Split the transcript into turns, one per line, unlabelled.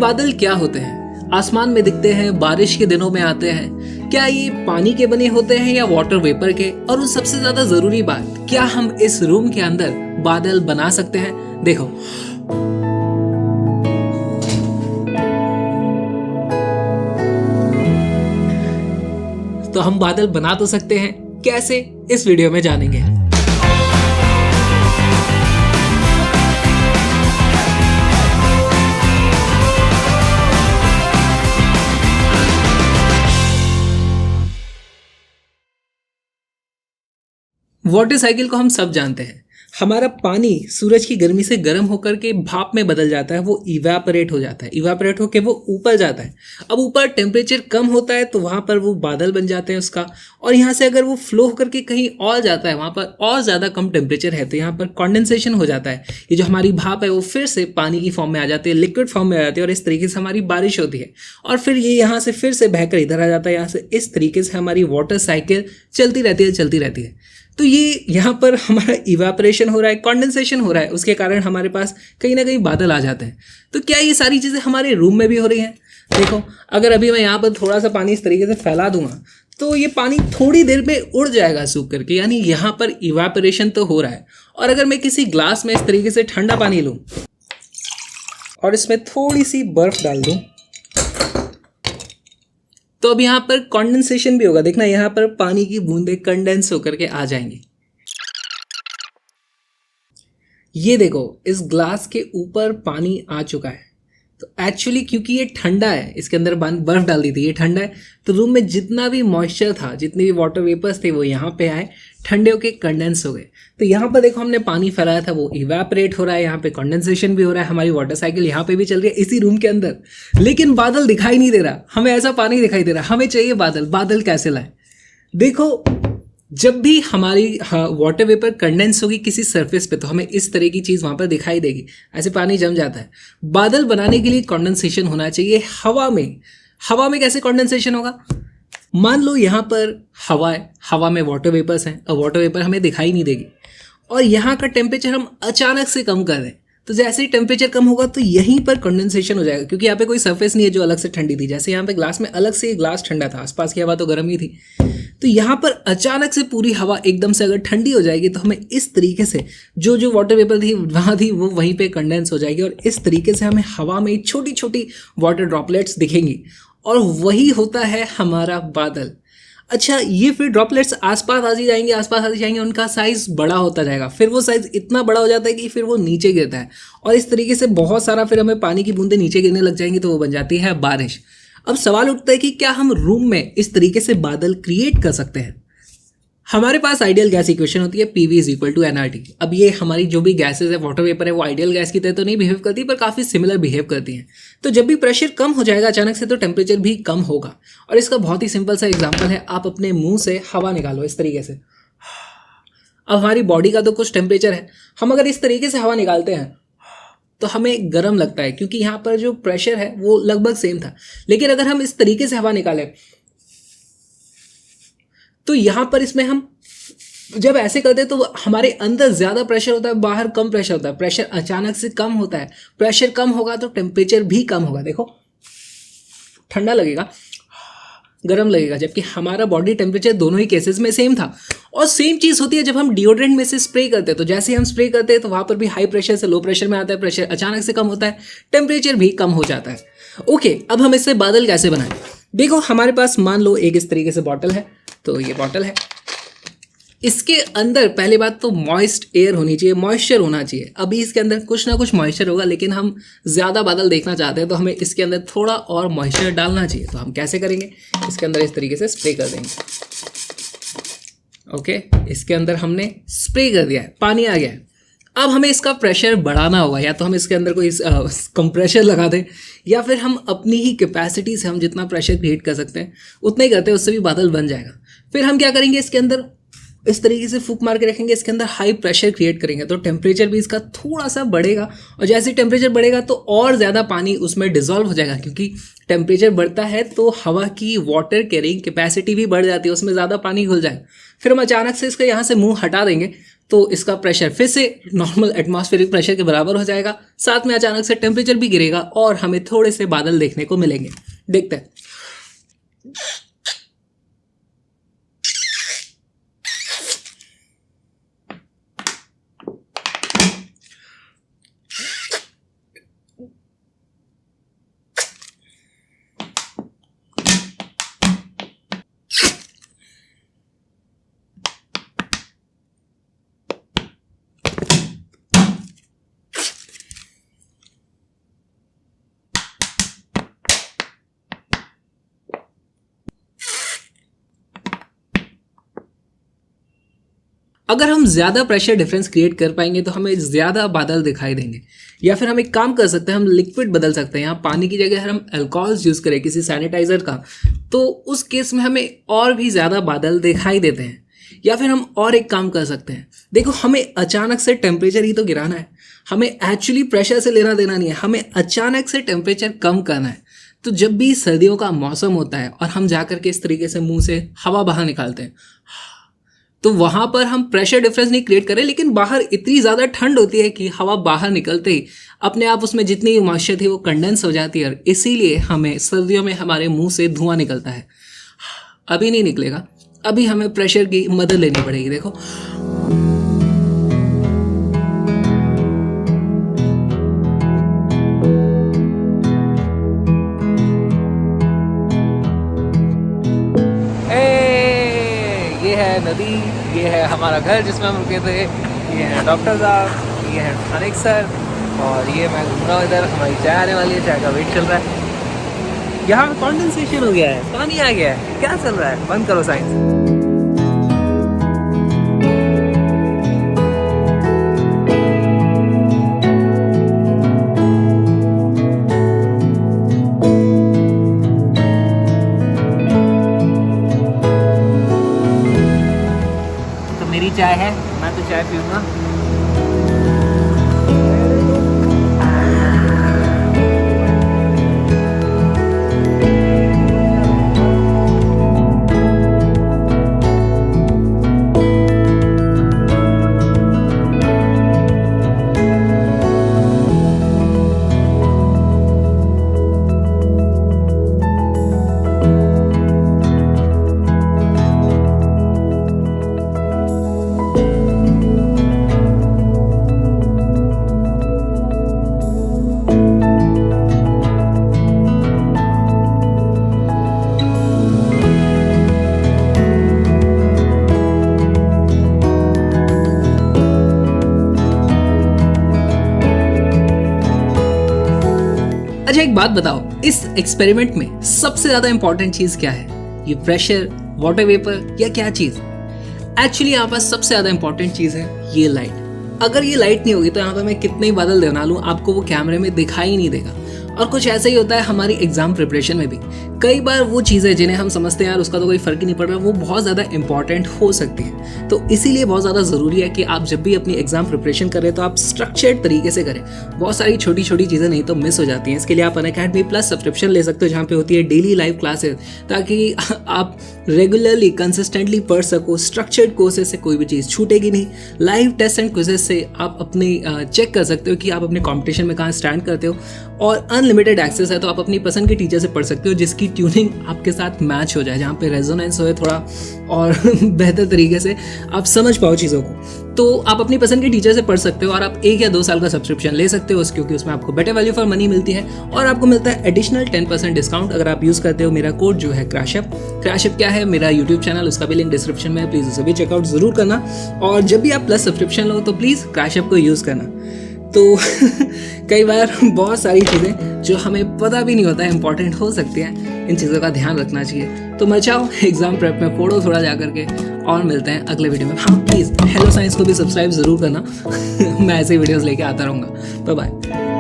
बादल क्या होते हैं? आसमान में दिखते हैं, बारिश के दिनों में आते हैं। क्या ये पानी के बने होते हैं या वाटर वेपर के? और सबसे ज्यादा जरूरी बात, क्या हम इस रूम के अंदर बादल बना सकते हैं? देखो, तो हम बादल बना तो सकते हैं, कैसे? इस वीडियो में जानेंगे। वाटर साइकिल को हम सब जानते हैं। हमारा पानी सूरज की गर्मी से गर्म होकर के भाप में बदल जाता है, वो इवेपोरेट हो जाता है। इवेपोरेट होकर वो ऊपर जाता है। अब ऊपर टेम्परेचर कम होता है तो वहाँ पर वो बादल बन जाते हैं उसका। और यहाँ से अगर वो फ्लो होकर के कहीं और जाता है, वहाँ पर और ज़्यादा कम टेम्परेचर है तो यहाँ पर कॉन्डेंसेशन हो जाता है। ये जो हमारी भाप है वो फिर से पानी की फॉर्म में आ जाती है, लिक्विड फॉर्म में आ जाती है, और इस तरीके से हमारी बारिश होती है। और फिर ये यहाँ से फिर से बहकर इधर आ जाता है। यहाँ से इस तरीके से हमारी वाटर साइकिल चलती रहती है। तो ये यहाँ पर हमारा इवेपोरेशन हो रहा है, कंडेंसेशन हो रहा है, उसके कारण हमारे पास कहीं ना कहीं बादल आ जाते हैं। तो क्या ये सारी चीज़ें हमारे रूम में भी हो रही हैं? देखो, अगर अभी मैं यहाँ पर थोड़ा सा पानी इस तरीके से फैला दूंगा तो ये पानी थोड़ी देर में उड़ जाएगा सूख करके, यानी यहाँ पर इवेपोरेशन तो हो रहा है। और अगर मैं किसी ग्लास में इस तरीके से ठंडा पानी लूँ और इसमें थोड़ी सी बर्फ डाल दूँ तो अब यहाँ पर कंडेंसेशन भी होगा। देखना, यहाँ पर पानी की बूंदें कंडेंस होकर के आ जाएंगी। ये देखो, इस ग्लास के ऊपर पानी आ चुका है। तो एक्चुअली क्योंकि ये ठंडा है, इसके अंदर बर्फ डाल दी थी, ये ठंडा है, तो रूम में जितना भी मॉइस्चर था, जितने भी वाटर वेपर्स थे, वो यहाँ पे आए, ठंडे होके कंडेंस हो गए। तो यहाँ पर देखो, हमने पानी फैलाया था, वो इवेपोरेट हो रहा है, यहाँ पे कंडेंसेशन भी हो रहा है, हमारी वाटर साइकिल यहाँ पे भी चल रही है इसी रूम के अंदर। लेकिन बादल दिखाई नहीं दे रहा, हमें ऐसा पानी दिखाई दे रहा। हमें चाहिए बादल। बादल कैसे लाए? देखो, जब भी हमारी वाटर वेपर कंडेंस होगी किसी सरफेस पे तो हमें इस तरह की चीज़ वहाँ पर दिखाई देगी, ऐसे पानी जम जाता है। बादल बनाने के लिए कंडेंसेशन होना चाहिए हवा में। हवा में कैसे कंडेंसेशन होगा? मान लो यहाँ पर हवा है, हवा में वाटर वेपर्स हैं, और वाटर वेपर हमें दिखाई नहीं देगी, और यहाँ का टेम्परेचर हम अचानक से कम कर दें तो जैसे ही टेम्परेचर कम होगा तो यहीं पर कंडेंसेशन हो जाएगा, क्योंकि यहाँ पे कोई सरफेस नहीं है जो अलग से ठंडी थी। जैसे यहाँ पे ग्लास में अलग से ग्लास ठंडा था, आसपास की हवा तो गर्म ही थी। तो यहाँ पर अचानक से पूरी हवा एकदम से अगर ठंडी हो जाएगी तो हमें इस तरीके से जो वाटर वेपर थी वहाँ थी वो वहीं पे कंडेंस हो जाएगी, और इस तरीके से हमें हवा में छोटी छोटी वाटर ड्रॉपलेट्स दिखेंगी, और वही होता है हमारा बादल। अच्छा, ये फिर ड्रॉपलेट्स आसपास आती जाएंगे, उनका साइज बड़ा होता जाएगा, फिर वो साइज इतना बड़ा हो जाता है कि फिर वो नीचे गिरता है, और इस तरीके से बहुत सारा फिर हमें पानी की बूंदें नीचे गिरने लग जाएंगी, तो वो बन जाती है बारिश। अब सवाल उठता है कि क्या हम रूम में इस तरीके से बादल क्रिएट कर सकते हैं? हमारे पास आइडियल गैस इक्वेशन होती है, PV = NRT। अब ये हमारी जो भी गैसेज है, वाटर वेपर है, वो आइडियल गैस की तरह तो नहीं बिहेव करती, पर काफ़ी सिमिलर बिहेव करती हैं। तो जब भी प्रेशर कम हो जाएगा अचानक से तो टेम्परेचर भी कम होगा। और इसका बहुत ही सिंपल सा एग्जांपल है, आप अपने मुंह से हवा निकालो इस तरीके से। अब हमारी बॉडी का तो कुछ टेम्परेचर है, हम अगर इस तरीके से हवा निकालते हैं तो हमें गर्म लगता है, क्योंकि यहाँ पर जो प्रेशर है वो लगभग सेम था। लेकिन अगर हम इस तरीके से हवा निकालें तो यहाँ पर इसमें हम जब ऐसे करते हैं तो हमारे अंदर ज़्यादा प्रेशर होता है, बाहर कम प्रेशर होता है। प्रेशर अचानक से कम होता है, प्रेशर कम होगा तो टेम्परेचर भी कम होगा। देखो, ठंडा लगेगा, गर्म लगेगा, जबकि हमारा बॉडी टेम्परेचर दोनों ही केसेस में सेम था। और सेम चीज़ होती है जब हम डिओड्रेंट में से स्प्रे करते हैं, तो जैसे हम स्प्रे करते हैं तो वहाँ पर भी हाई प्रेशर से लो प्रेशर में आता है, प्रेशर अचानक से कम होता है, टेम्परेचर भी कम हो जाता है। ओके, अब हम इससे बादल कैसे बनाएं? देखो, हमारे पास मान लो एक इस तरीके से बॉटल है, तो ये बॉटल है, इसके अंदर पहली बात तो मॉइस्ट एयर होनी चाहिए, मॉइस्चर होना चाहिए। अभी इसके अंदर कुछ ना कुछ मॉइस्चर होगा, लेकिन हम ज़्यादा बादल देखना चाहते हैं तो हमें इसके अंदर थोड़ा और मॉइस्चर डालना चाहिए। तो हम कैसे करेंगे? इसके अंदर इस तरीके से स्प्रे कर देंगे। ओके, इसके अंदर हमने स्प्रे कर दिया है, पानी आ गया है। अब हमें इसका प्रेशर बढ़ाना होगा, या तो हम इसके अंदर कोई कंप्रेशर लगा दें, या फिर हम अपनी ही कैपेसिटी से हम जितना प्रेशर क्रिएट कर सकते हैं उतना ही करते हैं, उससे भी बादल बन जाएगा। फिर हम क्या करेंगे, इसके अंदर इस तरीके से फूंक मार के रखेंगे, इसके अंदर हाई प्रेशर क्रिएट करेंगे, तो टेम्परेचर भी इसका थोड़ा सा बढ़ेगा, और जैसे टेम्परेचर बढ़ेगा तो और ज़्यादा पानी उसमें डिजॉल्व हो जाएगा, क्योंकि टेम्परेचर बढ़ता है तो हवा की वाटर कैरिंग कैपेसिटी भी बढ़ जाती है, उसमें ज़्यादा पानी घुल जाएगा। फिर हम अचानक से इसका यहाँ से मुंह हटा देंगे तो इसका प्रेशर फिर से नॉर्मल एटमॉस्फेरिक प्रेशर के बराबर हो जाएगा, साथ में अचानक से टेम्परेचर भी गिरेगा और हमें थोड़े से बादल देखने को मिलेंगे। देखते हैं। अगर हम ज़्यादा प्रेशर डिफरेंस क्रिएट कर पाएंगे तो हमें ज़्यादा बादल दिखाई देंगे, या फिर हम एक काम कर सकते हैं, हम लिक्विड बदल सकते हैं। यहाँ पानी की जगह हम अल्कोहल्स यूज़ करें किसी सैनिटाइज़र का, तो उस केस में हमें और भी ज़्यादा बादल दिखाई देते हैं। या फिर हम और एक काम कर सकते हैं, देखो हमें अचानक से टेम्परेचर ही तो गिराना है, हमें एक्चुअली प्रेशर से लेना देना नहीं है, हमें अचानक से टेम्परेचर कम करना है। तो जब भी सर्दियों का मौसम होता है और हम जा करके इस तरीके से मुंह से हवा बाहर निकालते हैं, तो वहां पर हम प्रेशर डिफरेंस नहीं क्रिएट करें, लेकिन बाहर इतनी ज़्यादा ठंड होती है कि हवा बाहर निकलते ही अपने आप उसमें जितनी मॉइस्चर थी वो कंडेंस हो जाती है, और इसीलिए हमें सर्दियों में हमारे मुंह से धुआं निकलता है। अभी नहीं निकलेगा, अभी हमें प्रेशर की मदद लेनी पड़ेगी। देखो ये है नदी, ये है हमारा घर जिसमें हम रुके थे, ये है डॉक्टर साहब, ये है अनिक सर, और ये मैं घूम रहा हूँ इधर। हमारी चाय आने वाली है, चाय का वेट चल रहा है। यहाँ पे कॉन्डेंसेशन हो गया है, पानी आ गया है, क्या चल रहा है? बंद करो साइंस। मेरी चाय है, मैं तो चाय पीऊंगा। अच्छा एक बात बताओ, इस एक्सपेरिमेंट में सबसे ज्यादा इंपॉर्टेंट चीज क्या है? ये प्रेशर, वाटर वेपर, या क्या चीज? एक्चुअली यहाँ पर सबसे ज्यादा इंपॉर्टेंट चीज है ये लाइट। अगर ये लाइट नहीं होगी तो यहाँ पर मैं कितने ही बादल बना लूँ, आपको वो कैमरे में दिखाई नहीं देगा। और कुछ ऐसा ही होता है हमारी एग्जाम प्रिपरेशन में भी। कई बार वो चीज़ें जिन्हें हम समझते हैं यार उसका तो कोई फर्क ही नहीं पड़ रहा, वो बहुत ज़्यादा इंपॉर्टेंट हो सकती है। तो इसीलिए बहुत ज़्यादा ज़रूरी है कि आप जब भी अपनी एग्जाम प्रिपरेशन करें तो आप स्ट्रक्चर्ड तरीके से करें। बहुत सारी छोटी छोटी चीज़ें नहीं तो मिस हो जाती हैं। इसके लिए आप अनअकैडमी प्लस सब्सक्रिप्शन ले सकते हो, जहाँ पे होती है डेली लाइव क्लासेस, ताकि आप रेगुलरली कंसिस्टेंटली पढ़ सको। स्ट्रक्चर्ड कोर्सेज से कोई भी चीज़ छूटेगी नहीं। लाइव टेस्ट एंड क्विजेस से आप अपने चेक कर सकते हो कि आप अपने कॉम्पिटिशन में कहाँ स्टैंड करते हो। और अनलिमिटेड एक्सेस है तो आप अपनी पसंद के टीचर से पढ़ सकते हो जिसकी ट्यूनिंग आपके साथ मैच हो जाए, जहाँ पे रेजोनेंस हो थोड़ा और बेहतर तरीके से आप समझ पाओ चीज़ों को। तो आप अपनी पसंद के टीचर से पढ़ सकते हो और आप 1 या 2 साल का सब्सक्रिप्शन ले सकते हो, क्योंकि उसमें आपको बेटर वैल्यू फॉर मनी मिलती है और आपको मिलता है एडिशनल 10% डिस्काउंट अगर आप यूज़ करते हो मेरा कोड जो है क्रैशअप। क्रैशअप क्या है? मेरा यूट्यूब चैनल, उसका भी लिंक डिस्क्रिप्शन में है, प्लीज़ उसे भी चेकआउट ज़रूर करना। और जब भी आप प्लस सब्सक्रिप्शन लो तो प्लीज़ क्रैशअप को यूज़ करना। तो कई बार बहुत सारी चीज़ें जो हमें पता भी नहीं होता है इंपॉर्टेंट हो सकती हैं, इन चीज़ों का ध्यान रखना चाहिए। तो मचाओ एग्जाम प्रेप में फोड़ो थोड़ा जा करके, और मिलते हैं अगले वीडियो में। हाँ प्लीज़ हेलो साइंस को भी सब्सक्राइब ज़रूर करना। मैं ऐसे वीडियोस लेके आता रहूँगा। Bye bye.